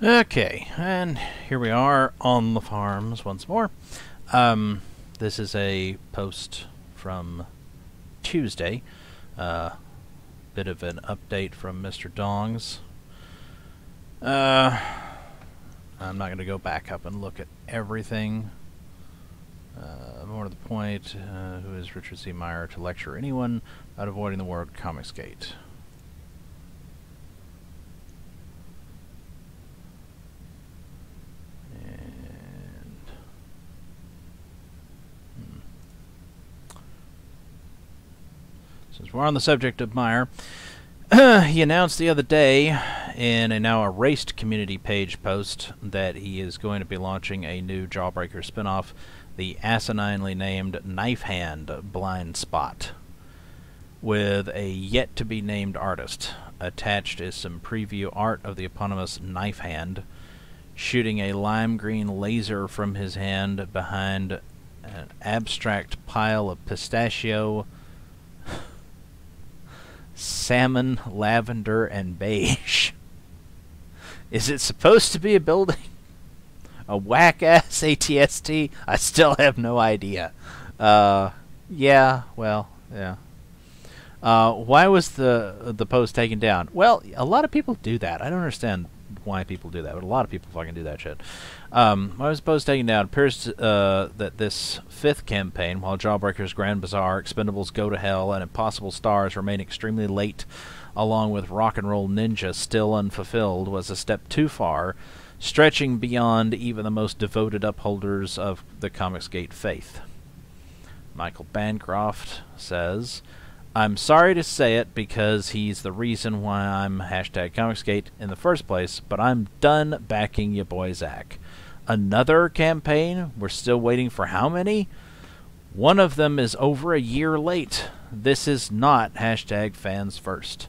Okay, and here we are on the farms once more. This is a post from Tuesday. Bit of an update from Mr. Dongs. I'm not going to go back up and look at everything. More to the point, who is Richard C. Meyer to lecture anyone about avoiding the word ComicsGate? Since we're on the subject of Meyer, he announced the other day in a now erased community page post that he is going to be launching a new Jawbreaker spinoff, the asininely named Knife Hand Blind Spot, with a yet-to-be-named artist. Attached is some preview art of the eponymous Knife Hand, shooting a lime green laser from his hand behind an abstract pile of pistachio, salmon, lavender, and beige. Is it supposed to be a building? A whack-ass ATST? I still have no idea. Yeah, well, yeah. Why was the post taken down? Well, a lot of people do that. I don't understand why people do that, but a lot of people fucking do that shit. Why was the post taken down? It appears that this fifth campaign, while Jawbreaker's Grand Bazaar, Expendables Go to Hell, and Impossible Stars remain extremely late, along with Rock and Roll Ninja still unfulfilled, was a step too far, stretching beyond even the most devoted upholders of the ComicsGate faith. Michael Bancroft says, I'm sorry to say it because he's the reason why I'm #ComicsGate in the first place, but I'm done backing Ya Boi Zack. Another campaign? We're still waiting for how many? One of them is over a year late. This is not #fans first.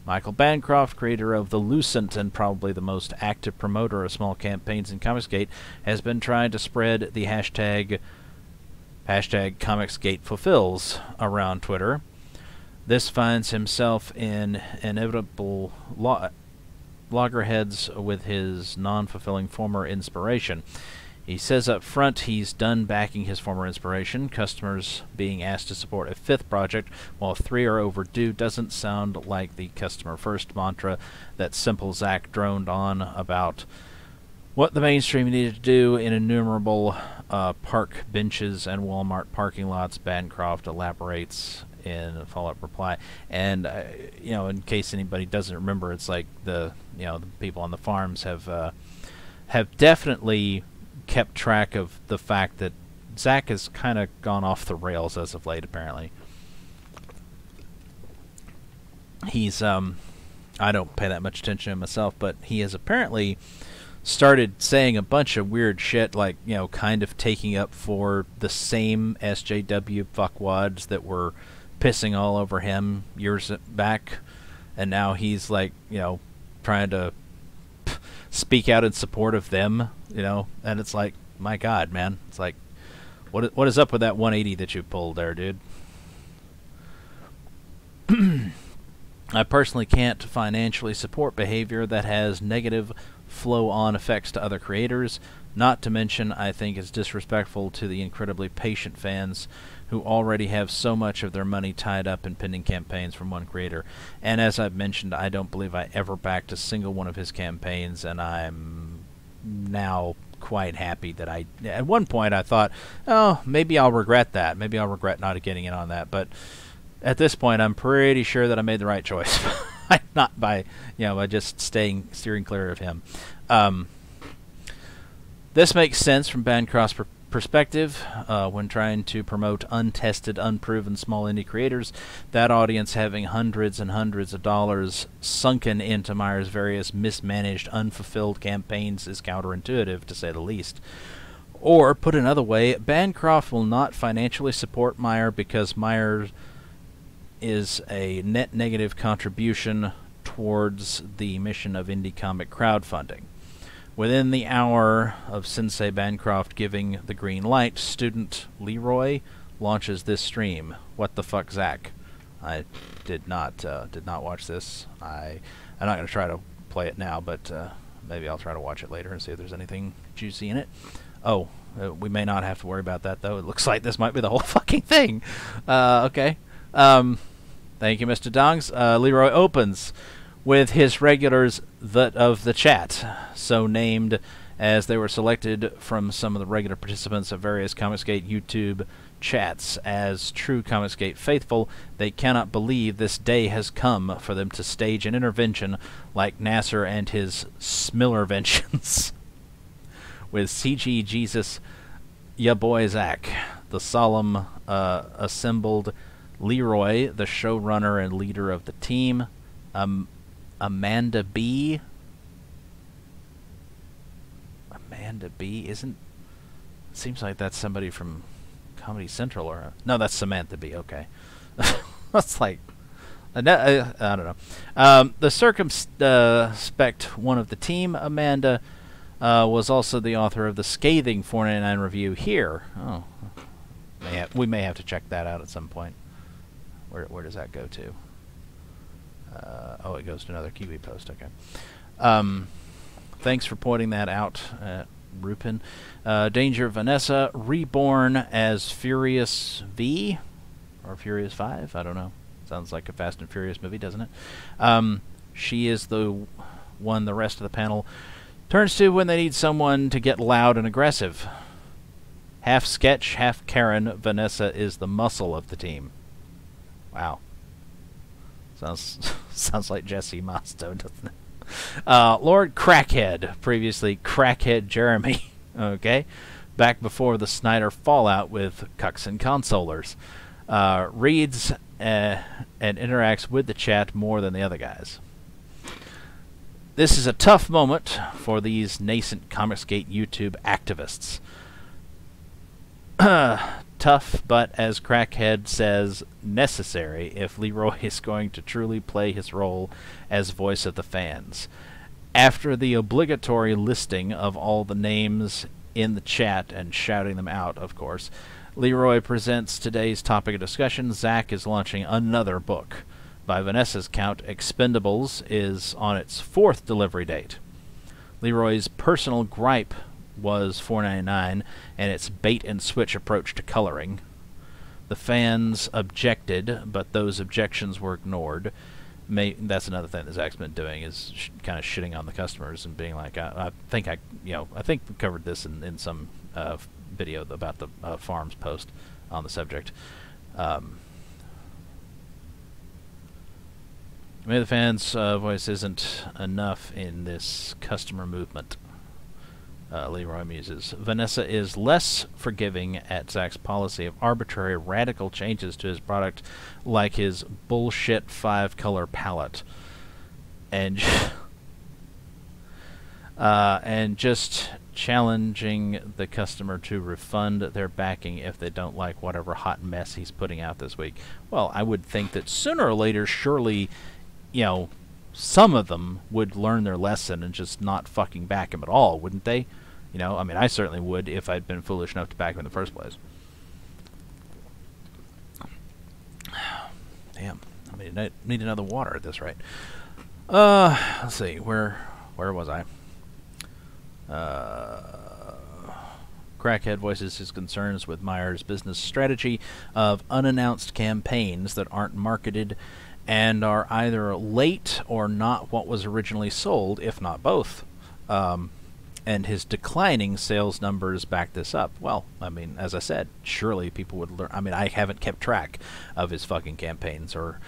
Michael Bancroft, creator of The Lucent and probably the most active promoter of small campaigns in ComicsGate, has been trying to spread the hashtag ComicsGate fulfills around Twitter. This finds himself in inevitable loggerheads with his non-fulfilling former inspiration. He says up front he's done backing his former inspiration. Customers being asked to support a fifth project while 3 are overdue doesn't sound like the customer-first mantra that Simple Zack droned on about what the mainstream needed to do in innumerable park benches and Walmart parking lots. Bancroft elaborates in a follow-up reply, and in case anybody doesn't remember, it's like the people on the farms have definitely kept track of the fact that Zack has kind of gone off the rails as of late. Apparently, he's I don't pay that much attention to him myself, but he has apparently started saying a bunch of weird shit, like kind of taking up for the same SJW fuckwads that were pissing all over him years back, and now he's like trying to speak out in support of them, and it's like, my God, man, it's like, what is up with that 180 that you pulled there, dude? I personally can't financially support behavior that has negative flow-on effects to other creators. Not to mention, I think it's disrespectful to the incredibly patient fans who already have so much of their money tied up in pending campaigns from one creator. And as I've mentioned, I don't believe I ever backed a single one of his campaigns, and I'm now quite happy that at one point I thought, oh, maybe I'll regret that. Maybe I'll regret not getting in on that. But at this point, I'm pretty sure that I made the right choice. Not by, by just steering clear of him. This makes sense from Bancroft's perspective. When trying to promote untested, unproven small indie creators, that audience having hundreds and hundreds of dollars sunken into Meyer's various mismanaged, unfulfilled campaigns is counterintuitive, to say the least. Or, put another way, Bancroft will not financially support Meyer because Meyer is a net negative contribution towards the mission of indie comic crowdfunding. Within the hour of Sensei Bancroft giving the green light, student Leroy launches this stream. What the fuck, Zack? I did not watch this. I'm not going to try to play it now, but maybe I'll try to watch it later and see if there's anything juicy in it. Oh, we may not have to worry about that, though. It looks like this might be the whole fucking thing. Okay. Thank you, Mr. Dongs. Leroy opens with his regulars of the chat, so named as they were selected from some of the regular participants of various ComicsGate YouTube chats. As true ComicsGate faithful, they cannot believe this day has come for them to stage an intervention like Nasser and his Smillerventions. With CG Jesus, Ya Boi Zack, the solemn assembled Leroy, the showrunner and leader of the team, Amanda B. Amanda B. Seems like that's somebody from Comedy Central, or no, that's Samantha B. Okay, that's like I don't know. The circumspect one of the team, Amanda, was also the author of the scathing 499 review here. Oh, we may have to check that out at some point. Where does that go to? Oh, it goes to another Kiwi post. Okay. Thanks for pointing that out, Rupin. Danger Vanessa, reborn as Furious V, or Furious 5, I don't know. Sounds like a Fast and Furious movie, doesn't it? She is the one the rest of the panel turns to when they need someone to get loud and aggressive. Half sketch, half Karen, Vanessa is the muscle of the team. Wow. Sounds like Jesse Masto, doesn't it? Lord Crackhead, previously Crackhead Jeremy, okay, back before the Snyder fallout with Cucks and Consolers, reads and interacts with the chat more than the other guys. This is a tough moment for these nascent ComicsGate YouTube activists. Tough, but as Crackhead says, necessary if Leroy is going to truly play his role as voice of the fans. After the obligatory listing of all the names in the chat and shouting them out, of course, Leroy presents today's topic of discussion. Zack is launching another book. By Vanessa's count, Expendables is on its 4th delivery date. Leroy's personal gripe was $4.99 and its bait-and-switch approach to coloring. The fans objected, but those objections were ignored. That's another thing that Zach's been doing, is kind of shitting on the customers and being like, I think we covered this in some video about the Farms post on the subject. Maybe the fans' voice isn't enough in this customer movement. Leroy muses. Vanessa is less forgiving at Zach's policy of arbitrary radical changes to his product, like his bullshit 5-color palette. And just challenging the customer to refund their backing if they don't like whatever hot mess he's putting out this week. Well, I would think that sooner or later, surely, some of them would learn their lesson and just not fucking back him at all, wouldn't they? I mean, I certainly would if I'd been foolish enough to back him in the first place. Damn. I mean, I need another water at this rate. Let's see. Where was I? Crackhead voices his concerns with Meyer's business strategy of unannounced campaigns that aren't marketed and are either late or not what was originally sold, if not both. And his declining sales numbers back this up. Well, I mean, as I said, surely people would learn. I mean, I haven't kept track of his fucking campaigns or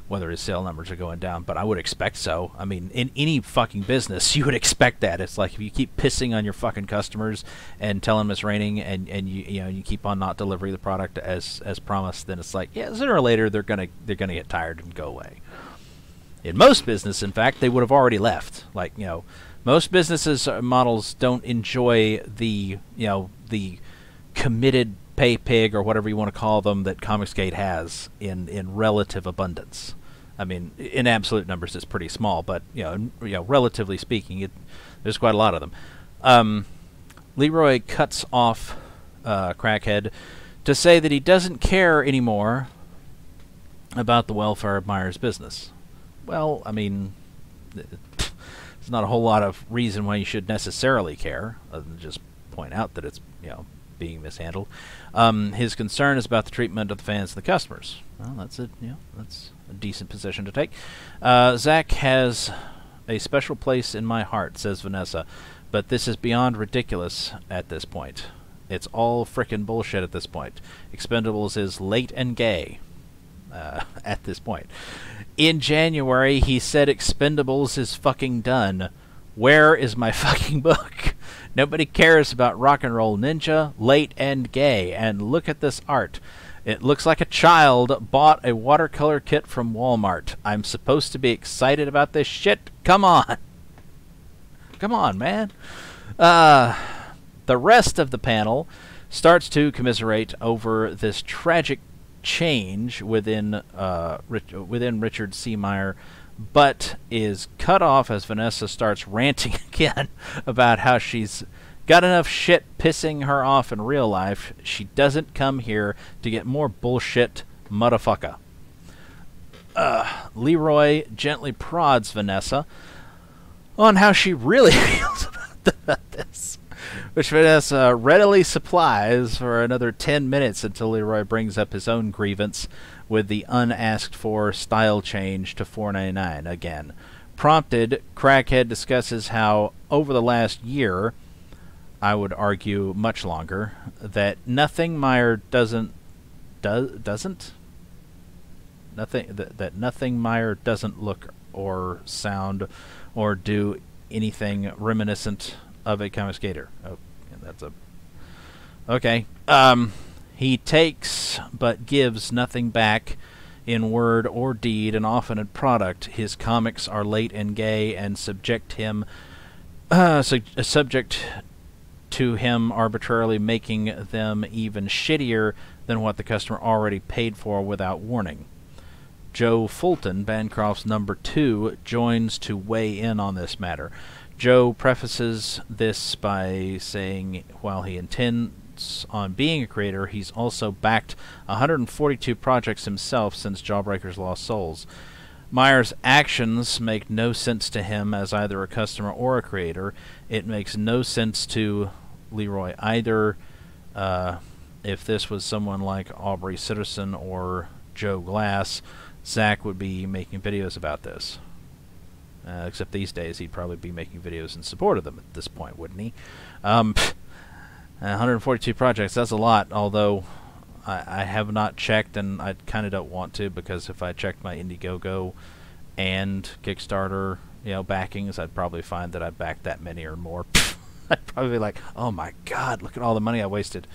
whether his sale numbers are going down, but I would expect so. I mean, in any fucking business, you would expect that. It's like if you keep pissing on your fucking customers and telling them it's raining, and you keep on not delivering the product as promised, then it's like, yeah, sooner or later they're gonna get tired and go away. In most business, in fact, they would have already left. Like, most businesses models don't enjoy the committed pay pig or whatever you want to call them that ComicsGate has in relative abundance. I mean, in absolute numbers, it's pretty small, but relatively speaking, there's quite a lot of them. Leroy cuts off Crackhead to say that he doesn't care anymore about the welfare of Meyer's business. Well, I mean, there's not a whole lot of reason why you should necessarily care, other than just point out that it's, being mishandled. His concern is about the treatment of the fans and the customers. Well, that's a decent position to take. Zack has a special place in my heart, says Vanessa, but this is beyond ridiculous at this point. It's all frickin' bullshit at this point. Expendables is late and gay at this point. In January, he said Expendables is fucking done. Where is my fucking book? Nobody cares about Rock and Roll Ninja, late and gay, and look at this art. It looks like a child bought a watercolor kit from Walmart. I'm supposed to be excited about this shit? Come on. Come on, man. The rest of the panel starts to commiserate over this tragic change within Richard C. Meyer, but is cut off as Vanessa starts ranting again about how she's got enough shit pissing her off in real life. She doesn't come here to get more bullshit, motherfucker. Leroy gently prods Vanessa on how she really feels about this, which Vanessa readily supplies for another 10 minutes until Leroy brings up his own grievance with the unasked-for style change to $4.99 again. Prompted, Crackhead discusses how, over the last year, I would argue much longer, that nothing Meyer doesn't look or sound or do anything reminiscent of a ComicsGater. Oh, that's a... Okay. He takes but gives nothing back in word or deed, and often in product. His comics are late and gay and subject to him arbitrarily making them even shittier than what the customer already paid for without warning. Joe Fulton, Bancroft's number 2, joins to weigh in on this matter. Joe prefaces this by saying while he intends on being a creator, he's also backed 142 projects himself since Jawbreaker's Lost Souls. Meyer's actions make no sense to him as either a customer or a creator. It makes no sense to Leroy either. If this was someone like Aubrey Sitterson or Joe Glass, Zack would be making videos about this. Except these days he'd probably be making videos in support of them at this point, wouldn't he? 142 projects, that's a lot, although I have not checked, and I kind of don't want to, because if I checked my Indiegogo and Kickstarter backings, I'd probably find that I backed that many or more. I'd probably be like, oh my god, look at all the money I wasted.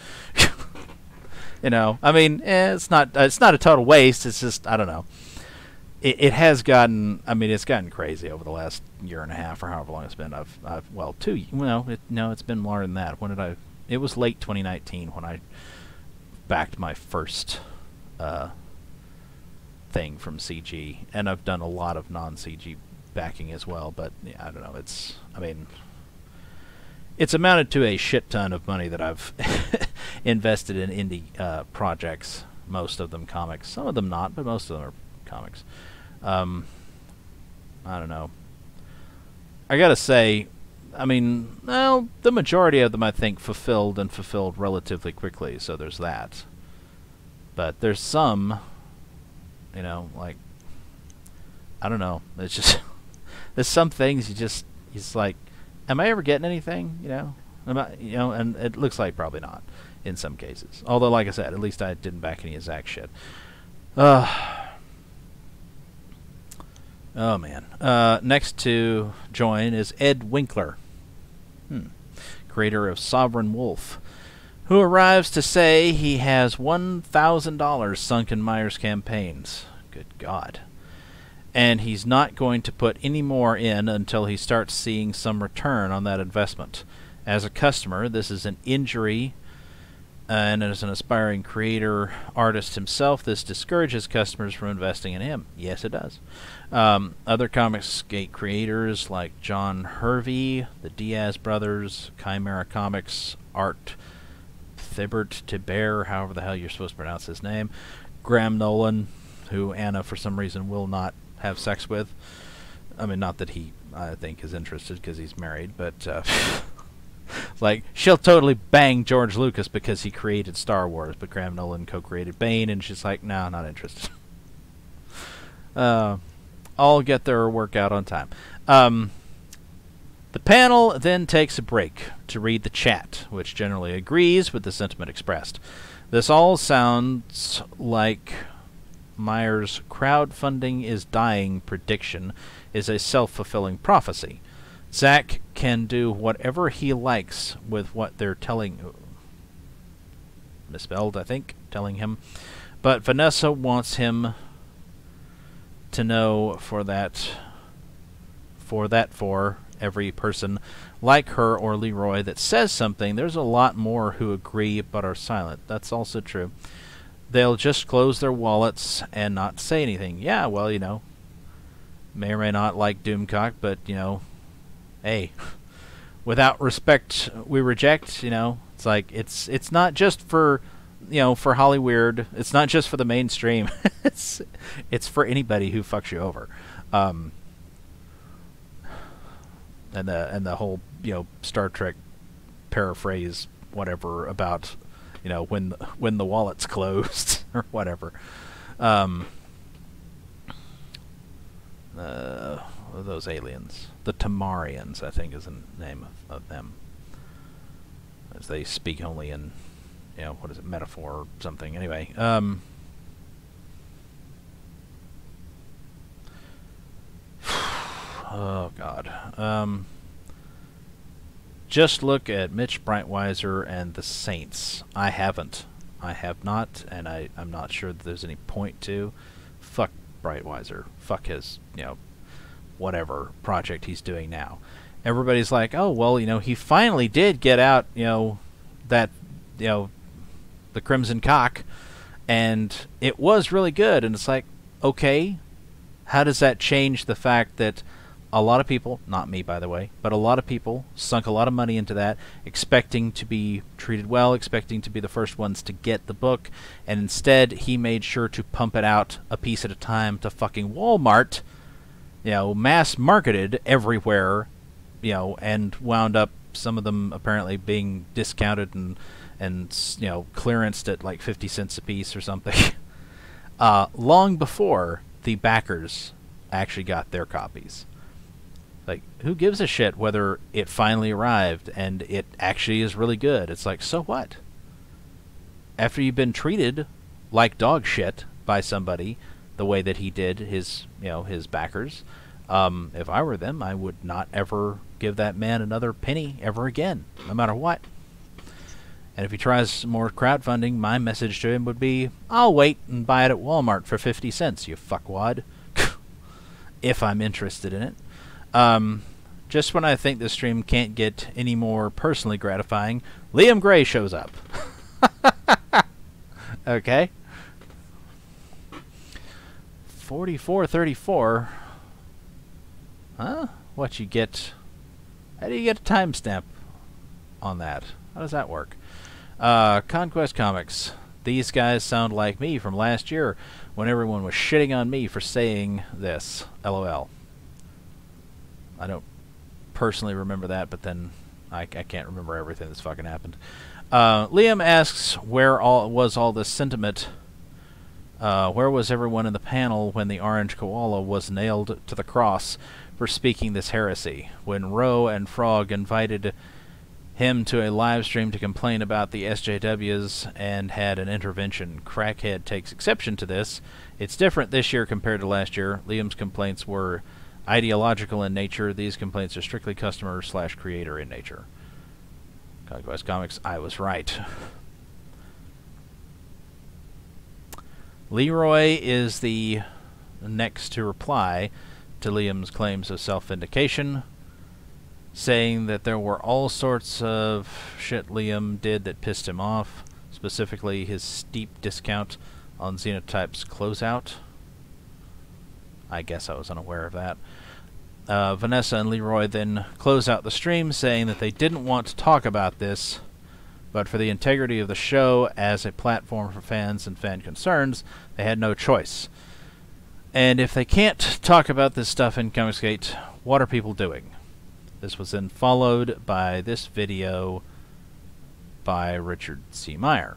I mean, it's not a total waste, it's just, I don't know. It has gotten, it's gotten crazy over the last year and a half, or however long it's been. It's been more than that. It was late 2019 when I backed my first thing from CG, and I've done a lot of non-CG backing as well, but yeah, I don't know, it's amounted to a shit ton of money that I've invested in indie projects, most of them comics, some of them not, but most of them are comics. I don't know. I gotta say, the majority of them I think fulfilled relatively quickly, so there's that. But there's some, like, I don't know, it's just, there's some things it's like, am I ever getting anything, and it looks like probably not, in some cases. Although, like I said, at least I didn't back any of Zack shit. Oh, man. Next to join is Ed Winkler, creator of Sovereign Wolf, who arrives to say he has $1,000 sunk in Meyer's campaigns. Good God. And he's not going to put any more in until he starts seeing some return on that investment. As a customer, this is an injury, and as an aspiring creator artist himself, this discourages customers from investing in him. Yes, it does. Other ComicsGate creators like John Hervey, the Diaz brothers, Chimera Comics, Art Thibert Tiber, however the hell you're supposed to pronounce his name, Graham Nolan, who Anna for some reason will not have sex with, I mean, not that he, I think, is interested because he's married, but like, she'll totally bang George Lucas because he created Star Wars, but Graham Nolan co-created Bane, and she's like, no, not interested. I'll get their work out on time. The panel then takes a break to read the chat, which generally agrees with the sentiment expressed. This all sounds like Meyer's crowdfunding is dying prediction is a self-fulfilling prophecy. Zack can do whatever he likes with what they're telling... misspelled, I think, telling him. But Vanessa wants him to know for every person like her or Leroy that says something, there's a lot more who agree but are silent. That's also true. They'll just close their wallets and not say anything. Yeah, well, you know, may or may not like Doomcock, but, you know, hey, without respect we reject, you know. It's like, it's not just for, you know, for Hollyweird. It's not just for the mainstream. it's for anybody who fucks you over. And the whole, you know, Star Trek paraphrase whatever about, you know, when the wallet's closed or whatever. Those aliens, the Tamarians, I think is the name of them, as they speak only in, you know, what is it, metaphor or something. Anyway, oh God. Just look at Mitch Breitweiser and the Saints. I have not, and I'm not sure that there's any point to. Fuck Breitweiser. Fuck his, you know, whatever project he's doing now. Everybody's like, oh, well, you know, he finally did get out, you know, that, you know, the Crimson Cock, and it was really good. And it's like, okay, how does that change the fact that a lot of people, not me by the way, but a lot of people sunk a lot of money into that, expecting to be treated well, expecting to be the first ones to get the book, and instead he made sure to pump it out a piece at a time to fucking Walmart, you know, mass marketed everywhere, you know, and wound up some of them apparently being discounted and you know, clearanced at like 50 cents a piece or something, long before the backers actually got their copies. Like, who gives a shit whether it finally arrived and it actually is really good? It's like, so what? After you've been treated like dog shit by somebody the way that he did his, you know, his backers, if I were them, I would not ever give that man another penny ever again, no matter what. And if he tries more crowdfunding, my message to him would be, I'll wait and buy it at Walmart for 50 cents, you fuckwad. If I'm interested in it. Just when I think this stream can't get any more personally gratifying, Liam Gray shows up. Okay. 4434. Huh? What you get? How do you get a timestamp on that? How does that work? Conquest Comics. These guys sound like me from last year when everyone was shitting on me for saying this. LOL. I don't personally remember that, but then I can't remember everything that's fucking happened. Liam asks, where was all this sentiment? Where was everyone in the panel when the orange koala was nailed to the cross for speaking this heresy? When Roe and Frog invited him to a live stream to complain about the SJWs and had an intervention. Crackhead takes exception to this. It's different this year compared to last year. Liam's complaints were ideological in nature. These complaints are strictly customer/creator in nature. Conquest Comics, I was right. Leroy is the next to reply to Liam's claims of self-vindication, saying that there were all sorts of shit Liam did that pissed him off, specifically his steep discount on Xenotype's closeout. I guess I was unaware of that. Vanessa and Leroy then close out the stream saying that they didn't want to talk about this, but for the integrity of the show as a platform for fans and fan concerns, they had no choice. And if they can't talk about this stuff in ComicsGate, what are people doing? This was then followed by this video by Richard C. Meyer.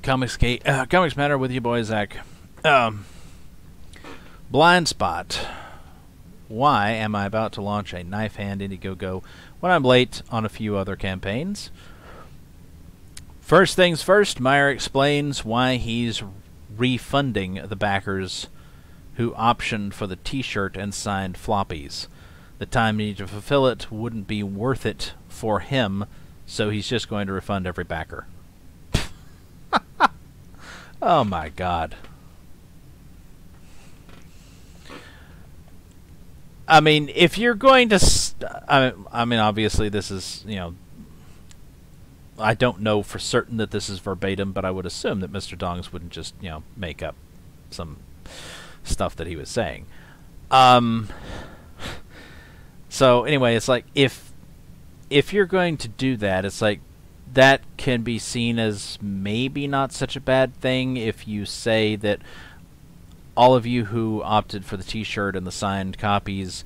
ComicsGate, Comics Matter with Ya Boi Zack. Blind spot. Why am I about to launch a knife hand Indiegogo when I'm late on a few other campaigns? First things first, Meyer explains why he's refunding the backers who optioned for the t-shirt and signed floppies. The time needed to fulfill it wouldn't be worth it for him, so he's just going to refund every backer. Oh my god. I mean, if you're going to... I mean, obviously this is, you know... I don't know for certain that this is verbatim, but I would assume that Mr. Dongs wouldn't just, you know, make up some stuff that he was saying. So, anyway, it's like, if you're going to do that, it's like, that can be seen as maybe not such a bad thing if you say that all of you who opted for the t-shirt and the signed copies,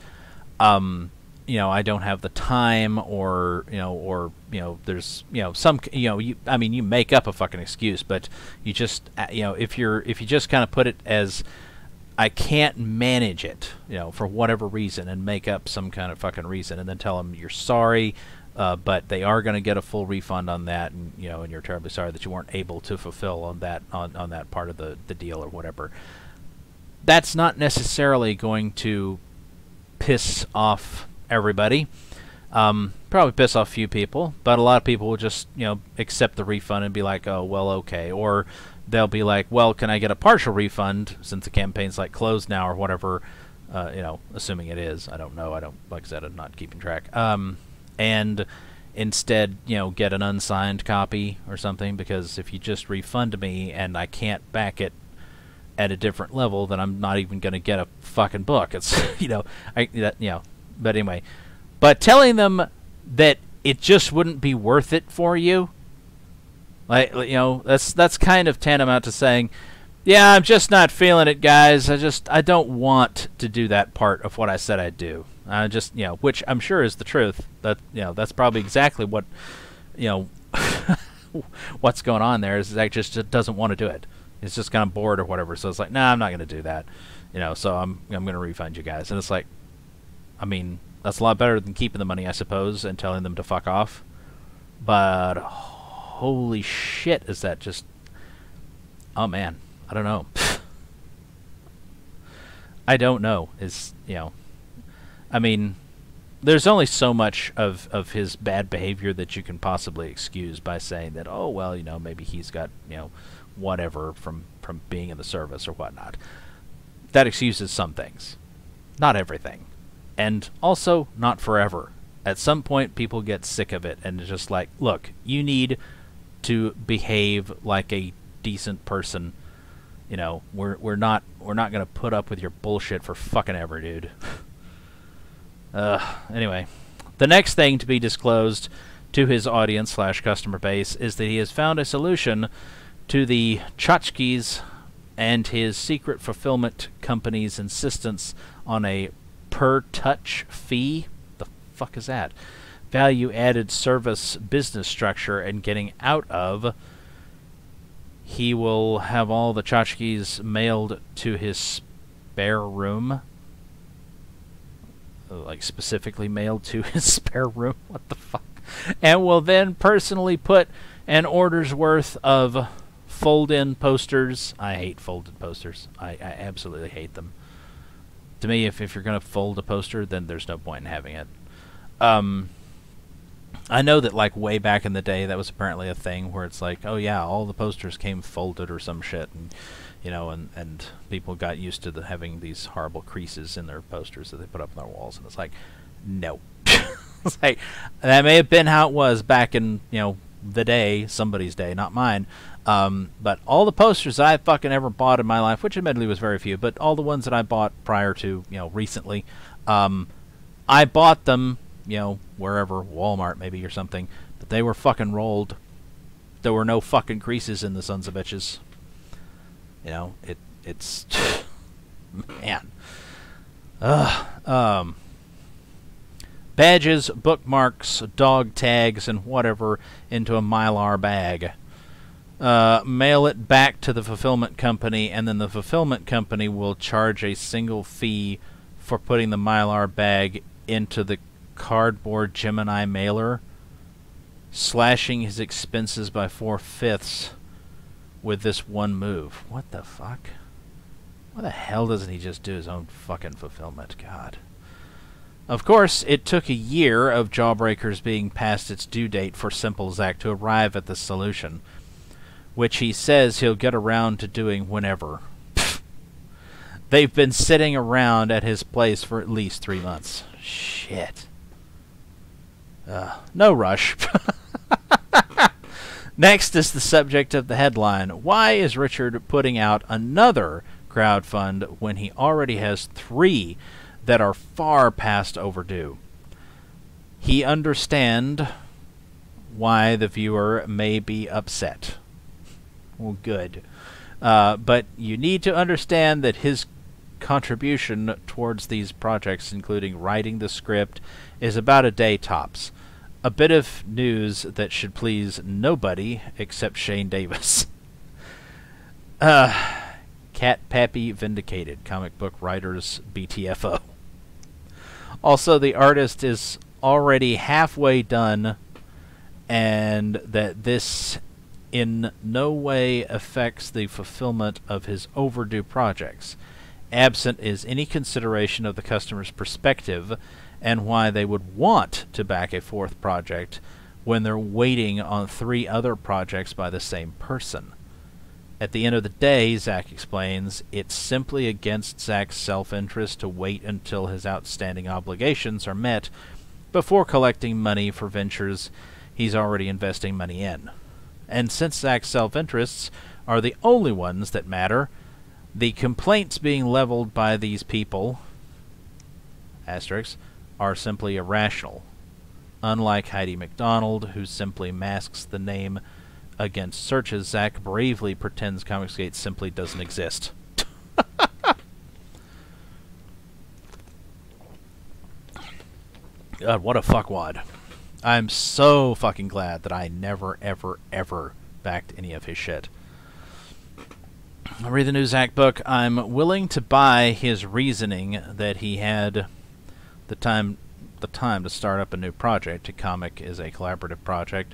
you know, I don't have the time, or there's, you know, some, you know, I mean, you make up a fucking excuse, but you just, you know, if you just kind of put it as, I can't manage it, you know, for whatever reason, and make up some kind of fucking reason, and then tell them you're sorry, but they are going to get a full refund on that, and, you know, and you're terribly sorry that you weren't able to fulfill on that on that part of the deal or whatever. That's not necessarily going to piss off everybody. Probably piss off a few people, but a lot of people will just, you know, accept the refund and be like, oh, well, okay. Or they'll be like, well, can I get a partial refund since the campaign's like closed now or whatever, you know, assuming it is. I don't know. I don't, like I said, I'm not keeping track. And instead, you know, get an unsigned copy or something, because if you just refund me and I can't back it at a different level, then I'm not even going to get a fucking book. It's, you know, you know, but anyway, but telling them that it just wouldn't be worth it for you, like, you know, that's kind of tantamount to saying, yeah, I'm just not feeling it, guys. I don't want to do that part of what I said I'd do. I just, you know, which I'm sure is the truth. That, you know, that's probably exactly what, you know, what's going on there, is that just doesn't want to do it. It's just kind of bored or whatever. So it's like, nah, I'm not going to do that. You know, so I'm going to refund you guys. And it's like, I mean, that's a lot better than keeping the money, I suppose, and telling them to fuck off. But holy shit, is that just... Oh, man. I don't know. I don't know. Is, you know... I mean, there's only so much of his bad behavior that you can possibly excuse by saying that, oh, well, you know, maybe he's got, you know, whatever from being in the service or whatnot. That excuses some things. Not everything. And also, not forever. At some point, people get sick of it, and it's just like, look, you need to behave like a decent person. You know, we're not going to put up with your bullshit for fucking ever, dude. Anyway, the next thing to be disclosed to his audience / customer base is that he has found a solution to the tchotchkes and his secret fulfillment company's insistence on a per-touch fee. The fuck is that? Value-added service business structure, and getting out of. He will have all the tchotchkes mailed to his spare room. Like, specifically mailed to his spare room. What the fuck? And will then personally put an order's worth of fold-in posters. I hate folded posters. I absolutely hate them. To me, if you're going to fold a poster, then there's no point in having it. I know that, like, way back in the day, that was apparently a thing where it's like, oh yeah, all the posters came folded or some shit, and, you know, and people got used to having these horrible creases in their posters that they put up on their walls, and it's like, no. It's like, that may have been how it was back in, you know, the day, somebody's day, not mine. But all the posters I fucking ever bought in my life, which admittedly was very few, but all the ones that I bought prior to, you know, recently, I bought them you know, wherever, Walmart maybe or something, but they were fucking rolled. There were no fucking creases in the sons of bitches. You know, it's man. Badges, bookmarks, dog tags, and whatever into a Mylar bag. Mail it back to the fulfillment company, and then the fulfillment company will charge a single fee for putting the Mylar bag into the cardboard Gemini mailer, slashing his expenses by 4/5 with this one move. What the fuck? Why the hell doesn't he just do his own fucking fulfillment? God. Of course, it took a year of Jawbreakers being past its due date for Simple Zack to arrive at this solution, which he says he'll get around to doing whenever. They've been sitting around at his place for at least 3 months. Shit. No rush. Next is the subject of the headline. Why is Richard putting out another crowdfund when he already has 3 that are far past overdue? He understands why the viewer may be upset. Well, good. But you need to understand that his contribution towards these projects, including writing the script, is about a day tops. A bit of news that should please nobody except Shane Davis. Cat Pappy vindicated. Comic book writers BTFO. Also, the artist is already halfway done, and that this in no way affects the fulfillment of his overdue projects. Absent is any consideration of the customer's perspective and why they would want to back a 4th project when they're waiting on 3 other projects by the same person. At the end of the day, Zack explains, it's simply against Zack's self-interest to wait until his outstanding obligations are met before collecting money for ventures he's already investing money in. And since Zack's self-interests are the only ones that matter, the complaints being leveled by these people, asterisks, are simply irrational. Unlike Heidi MacDonald, who simply masks the name against searches, Zack bravely pretends ComicsGate simply doesn't exist. God, what a fuckwad. I'm so fucking glad that I never, ever, ever backed any of his shit. I'll read the new Zack book. I'm willing to buy his reasoning that he had the time to start up a new project. A comic is a collaborative project,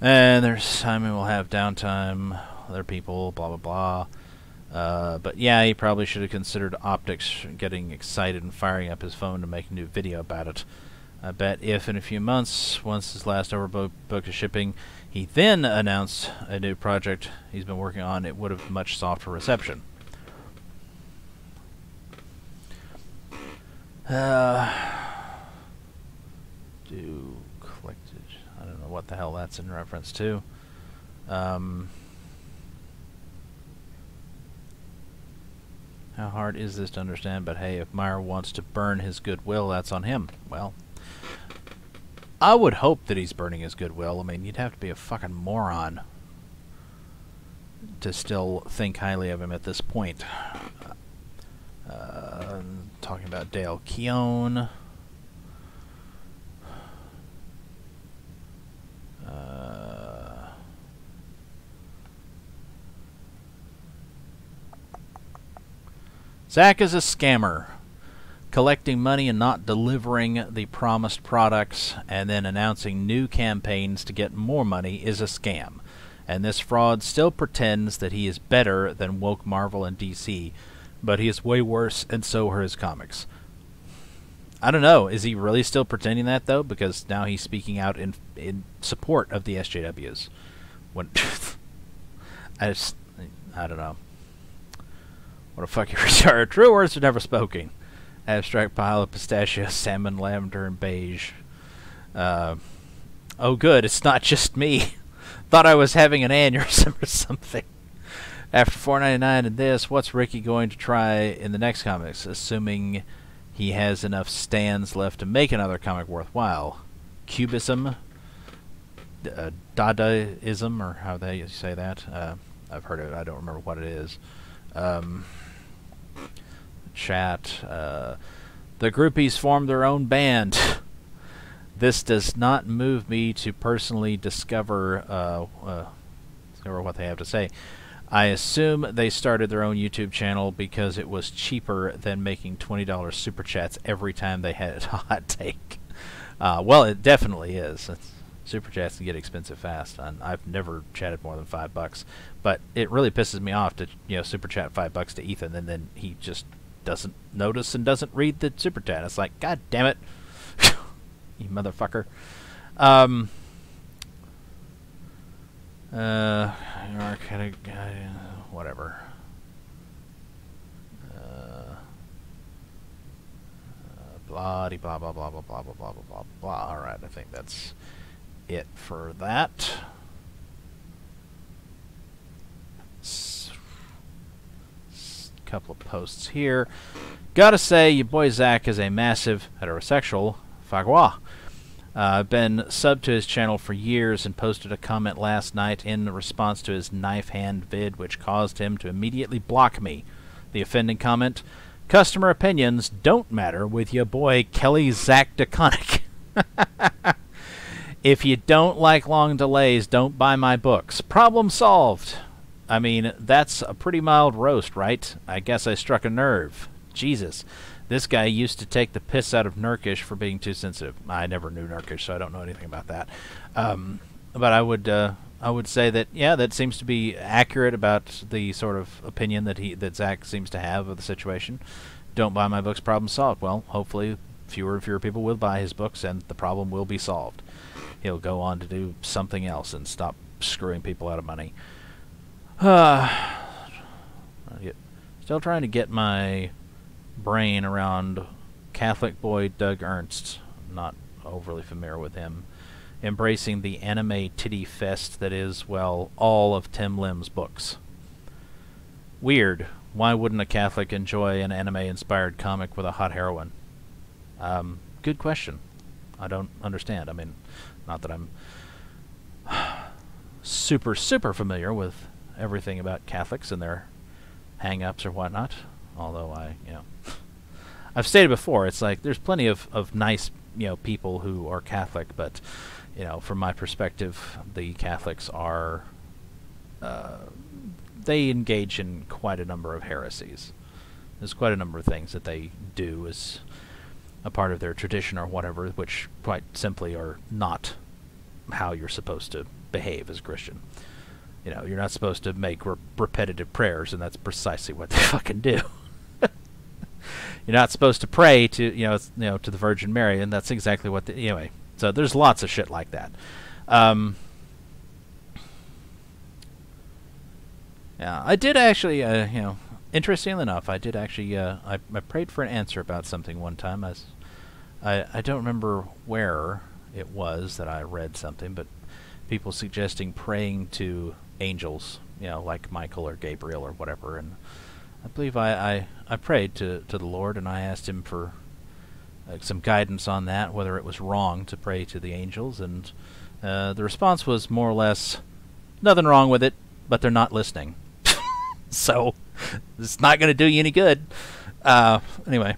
and there's time we'll have downtime, other people, blah blah blah. But yeah, he probably should have considered optics, getting excited and firing up his phone to make a new video about it. I bet if in a few months, once his last overbook book is shipping, he then announced a new project he's been working on, it would have much softer reception. Do collected. I don't know what the hell that's in reference to. How hard is this to understand? But hey, if Meyer wants to burn his goodwill, that's on him. Well, I would hope that he's burning his goodwill. I mean, you'd have to be a fucking moron to still think highly of him at this point. Talking about Dale Keown. Zack is a scammer, collecting money and not delivering the promised products, and then announcing new campaigns to get more money is a scam. And this fraud still pretends that he is better than woke Marvel and DC, but he is way worse, and so are his comics. I don't know, is he really still pretending that, though? Because now he's speaking out in support of the SJWs. When I don't know. What a fucking retard. True words are never spoken. Abstract pile of pistachio, salmon, lavender, and beige. Oh good, it's not just me. Thought I was having an aneurysm or something. After $4.99 in this, what's Ricky going to try in the next comics? Assuming he has enough stands left to make another comic worthwhile. Cubism, Dadaism, or how they say that. I've heard it. I don't remember what it is. Chat. The groupies formed their own band. This does not move me to personally discover what they have to say. I assume they started their own YouTube channel because it was cheaper than making $20 super chats every time they had a hot take. Well, it definitely is. Super chats can get expensive fast, and I've never chatted more than $5. But it really pisses me off to super chat $5 to Ethan, and then he just doesn't notice and doesn't read the super chat. It's like, God damn it, you motherfucker. Whatever. Blah blah blah blah blah blah blah blah blah blah. All right, I think that's it for that. Couple of posts here. Gotta say, Ya Boi Zack is a massive heterosexual fagua. I've been subbed to his channel for years and posted a comment last night in response to his knife hand vid, which caused him to immediately block me. The offending comment: customer opinions don't matter with Ya Boi Kelly Zack DeConnick. If you don't like long delays, don't buy my books. Problem solved. I mean, that's a pretty mild roast, right? I guess I struck a nerve. Jesus. This guy used to take the piss out of Nurkish for being too sensitive. I never knew Nurkish, so I don't know anything about that. But I would say that, yeah, that seems to be accurate about the sort of opinion that Zach seems to have of the situation. Don't buy my books, problem solved. Well, hopefully fewer and fewer people will buy his books, and the problem will be solved. He'll go on to do something else and stop screwing people out of money. Still trying to get my brain around Catholic boy Doug Ernst. Not overly familiar with him. Embracing the anime titty fest that is, well, all of Tim Lim's books. Weird. Why wouldn't a Catholic enjoy an anime-inspired comic with a hot heroine? Good question. I don't understand. I mean, not that I'm super familiar with everything about Catholics and their hang-ups or whatnot. Although I've stated before, it's like there's plenty of nice, people who are Catholic, but, from my perspective, the Catholics are, they engage in quite a number of heresies. There's quite a number of things that they do as a part of their tradition or whatever, which quite simply are not how you're supposed to behave as a Christian. You're not supposed to make repetitive prayers, and that's precisely what they fucking do. You're not supposed to pray to, to the Virgin Mary, and that's exactly what anyway. So there's lots of shit like that. Yeah, I did actually, interestingly enough, I did actually, I prayed for an answer about something one time. I don't remember where it was that I read something, but people suggesting praying to angels, like Michael or Gabriel or whatever, and I believe I prayed to the Lord, and I asked him for some guidance on that, whether it was wrong to pray to the angels, and the response was more or less, nothing wrong with it, but they're not listening. So it's not going to do you any good. Anyway.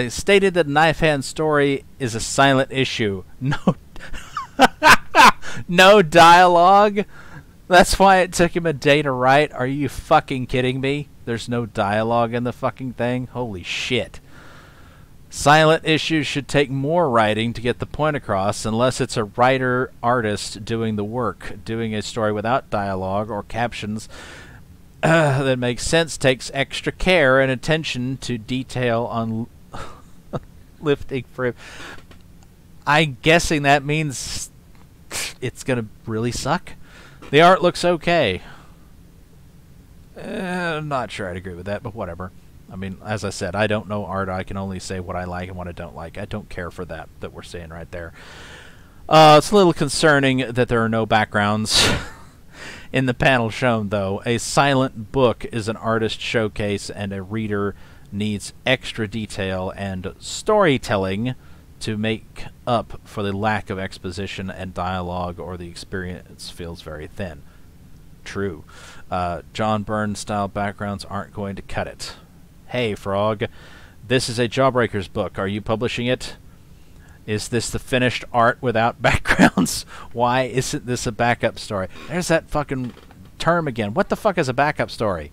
Stated that Knife Hand story is a silent issue. No dialogue? That's why it took him a day to write? Are you fucking kidding me? There's no dialogue in the fucking thing? Holy shit. Silent issues should take more writing to get the point across, unless it's a writer-artist doing the work. Doing a story without dialogue or captions that makes sense takes extra care and attention to detail on lifting for him. I'm guessing that means it's going to really suck. The art looks okay. I'm not sure I'd agree with that, but whatever. I mean, as I said, I don't know art. I can only say what I like and what I don't like. I don't care for that we're saying right there. It's a little concerning that there are no backgrounds. In the panel shown, though, a silent book is an artist showcase, and a reader needs extra detail and storytelling to make up for the lack of exposition and dialogue, or the experience feels very thin. True. John Byrne-style backgrounds aren't going to cut it. Hey, Frog. This is a Jawbreakers book. Are you publishing it? Is this the finished art without backgrounds? Why isn't this a backup story? There's that fucking term again. What the fuck is a backup story?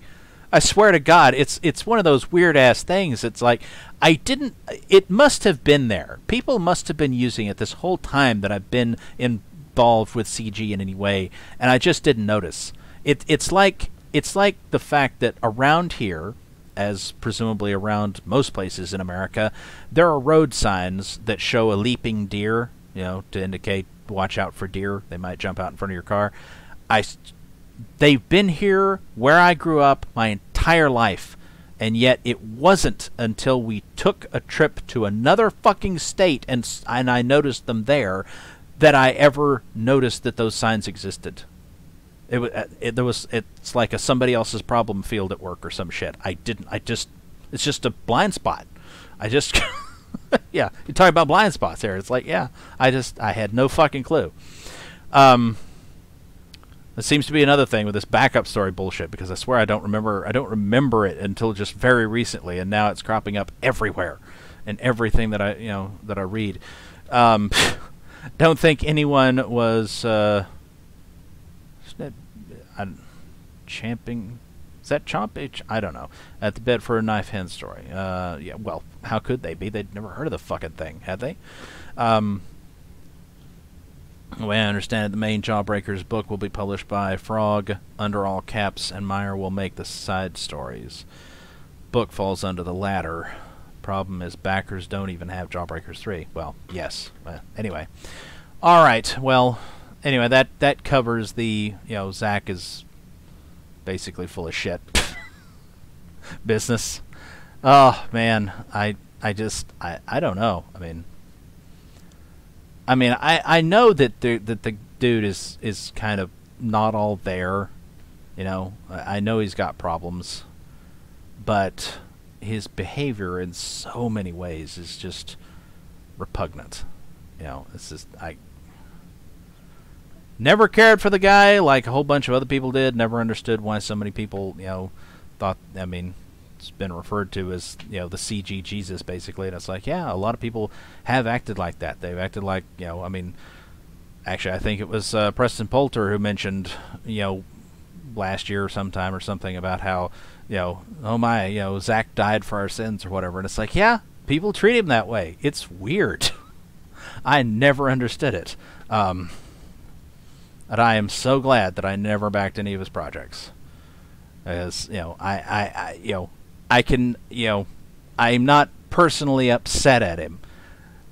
I swear to God, it's one of those weird-ass things. It's like, it must have been there. People must have been using it this whole time that I've been involved with CG in any way, and I just didn't notice. It's like the fact that around here, as presumably around most places in America, there are road signs that show a leaping deer, to indicate watch out for deer. They might jump out in front of your car. They've been here where I grew up my entire life, and yet it wasn't until we took a trip to another fucking state and I noticed them there that I ever noticed that those signs existed. It's like a somebody else's problem field at work or some shit. It's just a blind spot. Yeah, you're talking about blind spots here. It's like, yeah, I had no fucking clue. It seems to be another thing with this backup story bullshit, because I swear I don't remember it until just very recently, and now it's cropping up everywhere in everything that I read. Don't think anyone was champing. Is that chomp? I don't know. At the bed for a knife hen story. Yeah. Well, how could they be? They'd never heard of the fucking thing, had they? The way I understand it, the main Jawbreakers book will be published by Frog under all caps, and Meyer will make the side stories. Book falls under the latter. Problem is, backers don't even have Jawbreakers 3. Well, yes. Anyway. Alright, well, anyway, that covers the, Zack is basically full of shit. Business. Oh, man. I don't know. I know that the dude is kind of not all there, I know he's got problems, but his behavior in so many ways is just repugnant. It's just, I never cared for the guy like a whole bunch of other people did. Never understood why so many people, thought. It's been referred to as, the CG Jesus, basically, and it's like, yeah, a lot of people have acted like that. They've acted like, actually, I think it was Preston Poulter who mentioned, last year or sometime or something about how, oh my, Zack died for our sins or whatever, and it's like, yeah, people treat him that way. It's weird. I never understood it. And I am so glad that I never backed any of his projects. As, I can, I'm not personally upset at him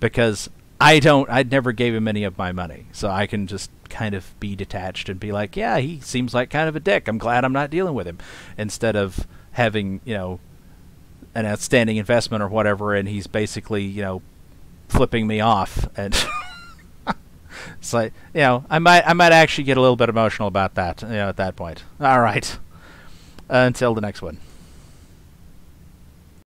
because I never gave him any of my money. So I can just kind of be detached and be like, yeah, he seems like kind of a dick. I'm glad I'm not dealing with him. Instead of having, an outstanding investment or whatever, and he's basically, flipping me off. And it's like, I might actually get a little bit emotional about that, at that point. All right. Until the next one.